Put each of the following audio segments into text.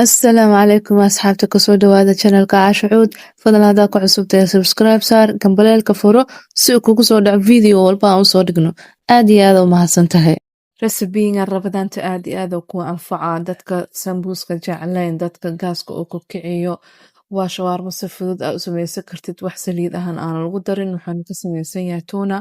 Asalaamu calaykum asxaabta kusoo dhawaada channelka Caasha Cuud fadlan haddaa ku cusub tahay subscribe saar gambaleelka furo si uu kugu soo dhaco video walba aan usoo dhigno aad iyo aad u mahadsan tahay recipe-ga rabadaanta aad iyo aad ku anfacaa dadka sambuuska jeclayn dadka gaaska uu ku kiciyo waa shawaarmo si fudud aad u samaysan kartid wax saliid ahaan aan lagu darin waxaanu ka samaysan yahay tuna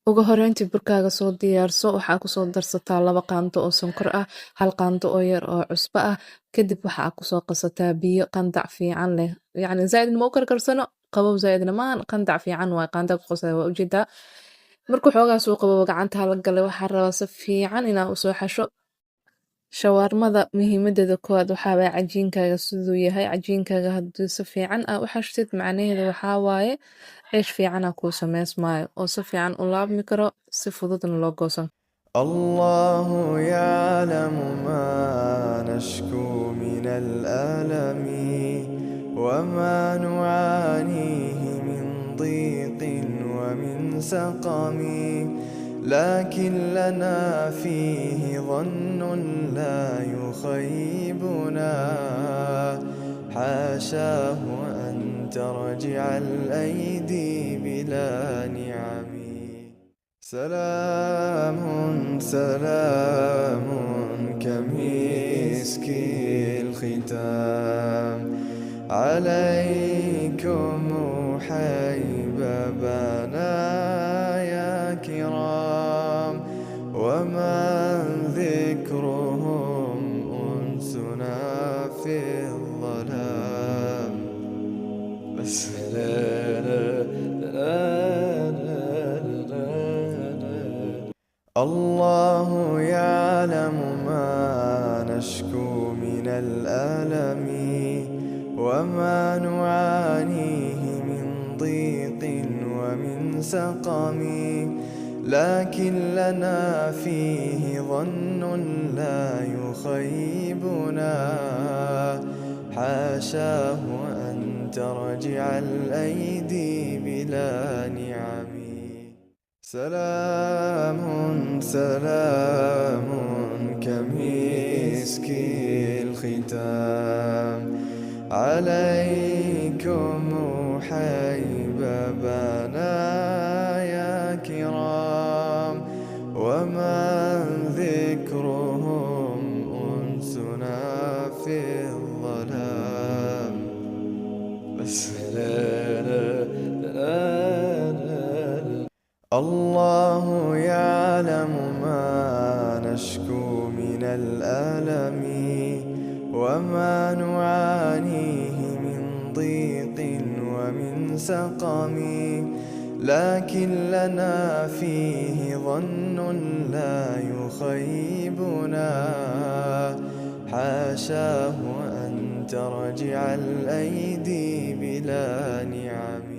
ugu horeyntii burkaaga soo diyaarso waxaa kusoo darsataa 2 qaando oo sonkor ah 1 qaando oo yar oo cusbo ah kadib waxaa kusoo qasataa biyo qandac fiican leh yacni zaaidna ma u karkarsano qabow zaaidna maahan qandac fiican waa qaanda ku qasaya waa ujeedaa markuu xoogaa soo qabow gacanta hala galay waxaa rabaa si fiican inaa usoo xasho shawaarmada muhiimadeeda koowaad waxaa waaye cajiinkaaga siduu yahay cajiinkaaga haddii si fiican aa u xashtid macnaheeda waxaa waaye ciish fiican aa kuu samaysmaayo oo si fiican u laabmi karo si fududna loo goosan الله يعلم ما نشكو من الألم وما نعانيه من ضيق ومن سقم لكن لنا فيه ظن لا يخيبنا حاشاه أن ترجع الأيدي بلا نعم سلام سلام كمسك الختام عليكم حبيبنا يا كرام ومن ذكرهم أنسنا في الظلام بس الله يعلم ما نشكو من الألم وما نعانيه من ضيق ومن سقم لكن لنا فيه ظن لا يخيبنا حاشاه أن ترجع الأيدي بلا نعم سلام سلام كمسك الختام عليكم حبيبنا يا كرام ومن ذكرهم أنسنا في الظلام بس الله يعلم ما نشكو من الألم وما نعانيه من ضيق ومن سقم لكن لنا فيه ظن لا يخيبنا حاشاه أن ترجع الأيدي بلا نعم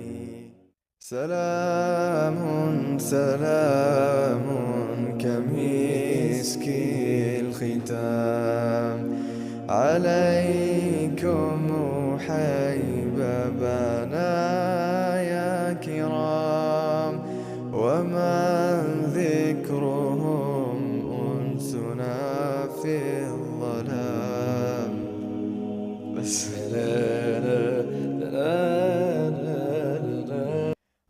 سلام سلام كمسك الختام عليكم حبيبنا يا كرام ومن ذكرهم أنسنا في الظلام بس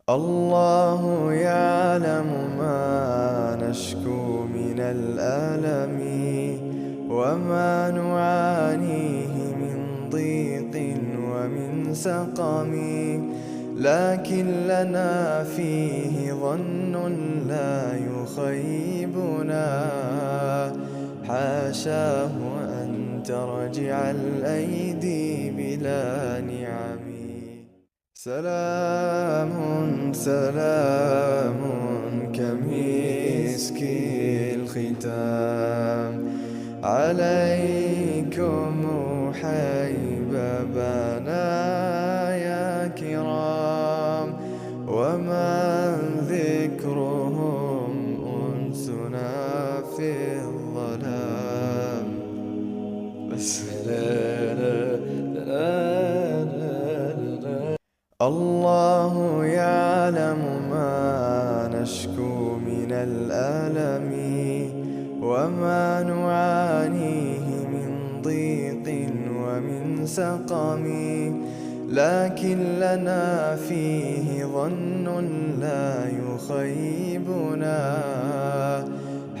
الله يعلم ما نشكو من الألم وما نعانيه من ضيق ومن سقم لكن لنا فيه ظن لا يخيبنا حاشاه أن ترجع الأيدي بلا نعم سلام سلام كمسك الختام عليكم حبيبنا يا كرام ومن ذكرهم أنسنا في الظلام بس الله يعلم ما نشكو من الألم وما نعانيه من ضيق ومن سقم، لكن لنا فيه ظن لا يخيبنا،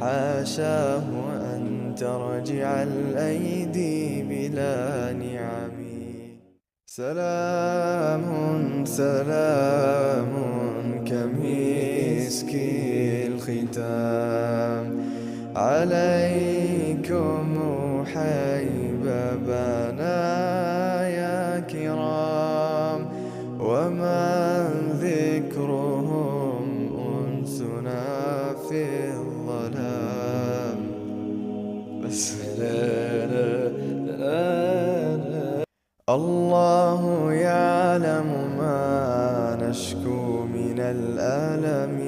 حاشاه أن ترجع الأيدي بلا نعم. سلام سلام كمسك الختام عليكم حبيبنا يا كرام، ومن ذكرهم أنسنا في الظلام. بس الله يعلم ما نشكو من الألم،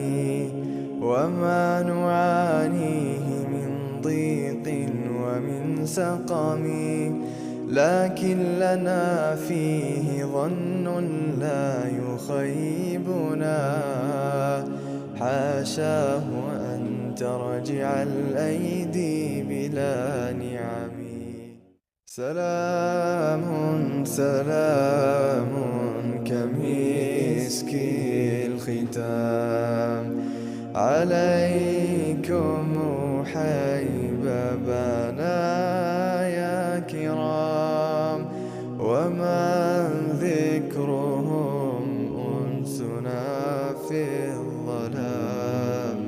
وما نعانيه من ضيق ومن سقم، لكن لنا فيه ظن لا يخيبنا، حاشاه أن ترجع الأيدي بلا نعم. سلام سلام كمسك الختام عليكم حبيبنا يا كرام، ومن ذكرهم أنسنا في الظلام.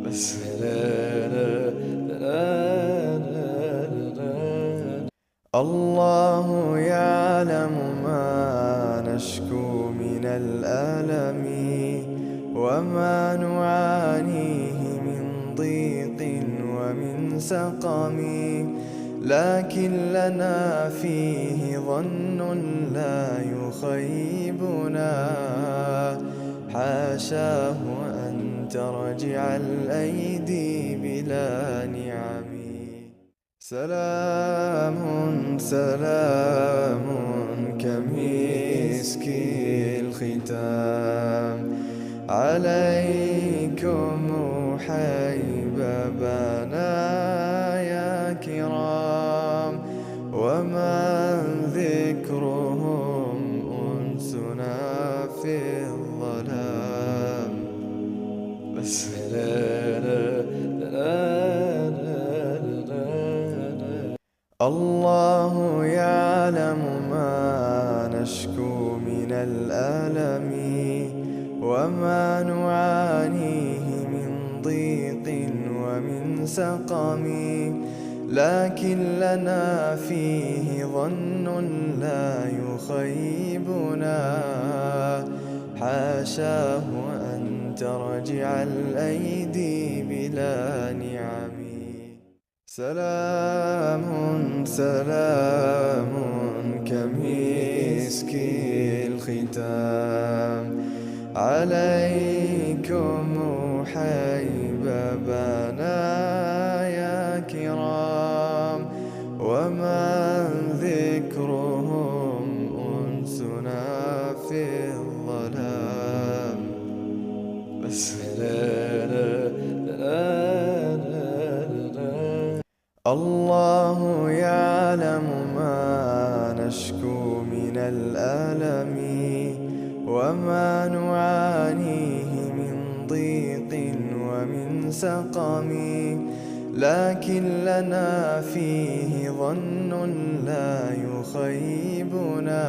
بس الله يعلم ما نشكو من الألم، وما نعانيه من ضيق ومن سقم، لكن لنا فيه ظن لا يخيبنا، حاشاه أن ترجع الأيدي بلا نعم. سلام سلام كمسك الختام عليكم حبيبنا يا كرام، ومن ذكرهم أنسنا في الظلام. بس الله يعلم ما نشكو من الألم، وما نعانيه من ضيق ومن سقم، لكن لنا فيه ظن لا يخيبنا، حاشاه أن ترجع الأيدي بلا نعم. سلام سلام كمسك الختام عليكم حبيبنا يا كرام، ومن ذكرهم أنسنا في الظلام. بس الله يعلم ما نشكو من الألم، وما نعانيه من ضيق ومن سقم، لكن لنا فيه ظن لا يخيبنا،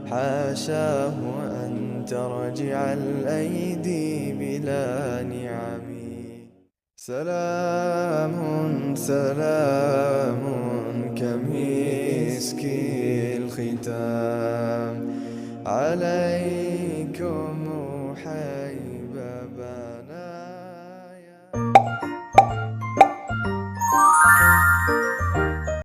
حاشاه أن ترجع الأيدي بلا نعم. سلام سلام